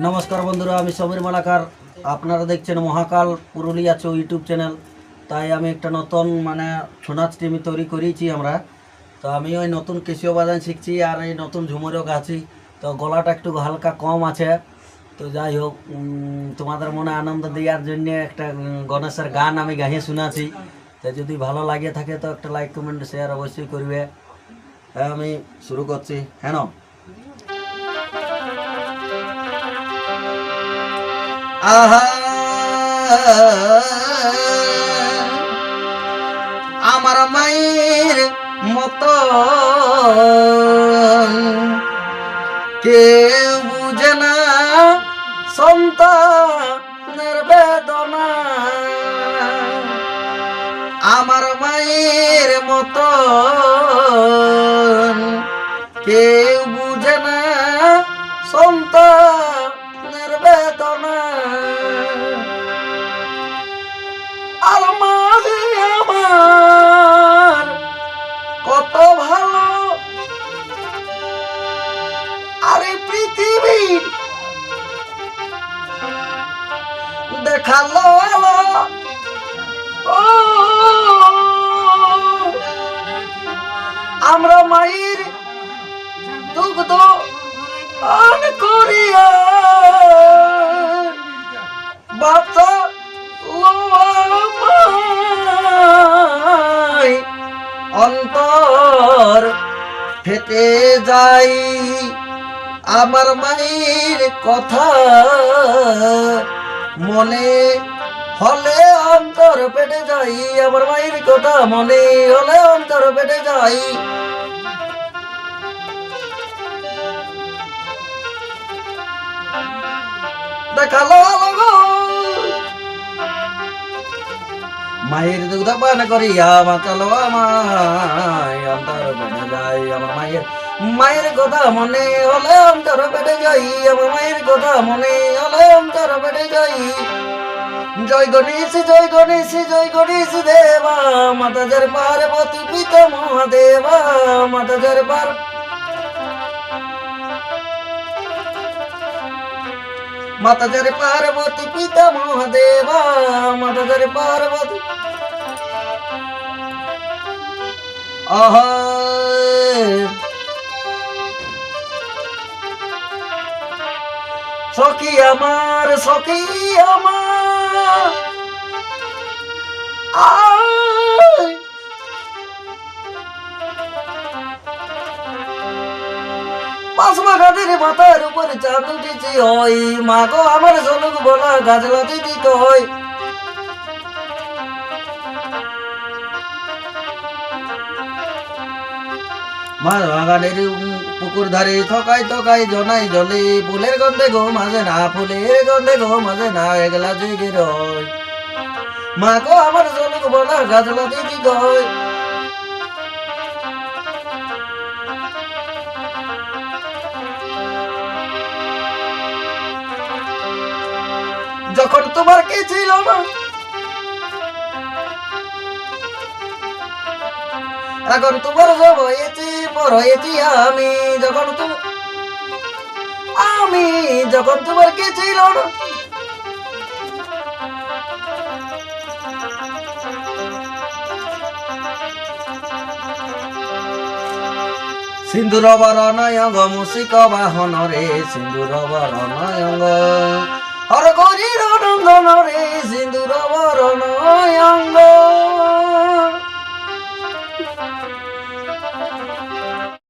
নমস্কার বন্ধুরা, আমি সমীর মালাকার। আপনারা দেখছেন মহাকাল পুরুলিয়া চৌ ইউটিউব চ্যানেল। তাই আমি একটা নতুন ছৌ নাচ টিম তৈরি করেছি আমরা। তো আমি ওই নতুন কেশিও বাজান শিখছি আর এই নতুন ঝুমুরও গাছি। তো গলাটা একটু হালকা কম আছে। তো যাই হোক, তোমাদের মনে আনন্দ দেওয়ার জন্য একটা গণেশের গান আমি গাইয়ে শোনাছি। তো যদি ভালো লাগে থাকে তো একটা লাইক কমেন্ট শেয়ার অবশ্যই করবে। হ্যাঁ, আমি শুরু করছি। হ্যাঁ, আহা আমার মায়ের মতো কেউ বুঝে না সন্তানের বেদনা। আমার মায়ের মতো কেউ বুঝে না সন্তানের বেদনা। আর মাঝে আমার কত ভালো, আরে পৃথিবীর দেখালো আলো। ও আমরা মায়ের দুগ্ধ পান করিয়া বাচ্চা অন্তর ফেটে যাই। আমার মায়ের কথা মনে হলে অন্তর পেটে যাই। আমার মায়ের কথা মনে হলে অন্তর পেটে যাই। দেখালো আলো মায়ের দুগ্ধ পান করিয়া বাঁচালো আমায়, অন্তর পেটে যাই। আমার মায়ের কথা মনে হলে অন্তর পেটে যাই। আমার মায়ের কথা মনে হলে অন্তর পেটে যাই। জয় গণেশ জয় গণেশ জয় গণেশ দেবা, মাতা জর পার্বতী পিতা মহাদেবা, মাতা জর মাতা জর পার্বতী পিতা মহাদেবা, মাতা জর পার্বতী। আহা সখী আমার, সখী আমার, পাঁচবাগানের মাথার উপর চাঁদ উঠেছে হয়। মা গো আমার ঝলক বলা গাছলা দিদি কয়। বাগানের পুকুর ধারে থকাই থকাই জনাই জলে, ফুলের গন্ধে গো মাঝে না, ফুলের গন্ধে গো মাঝে না, একলা জেগে রয়। মা গো আমার ঝলক বলা গাছলা দিদি কয়। যখন তোমার কে ছিল না, এখন তোমার সব হয়েছি পর হয়েছি আমি। যখন তোমার কে ছিল না, সিন্দুর বরণয়ঙ্গ মুসিক বাহন রে, সিন্দুর বরণয়ঙ্গ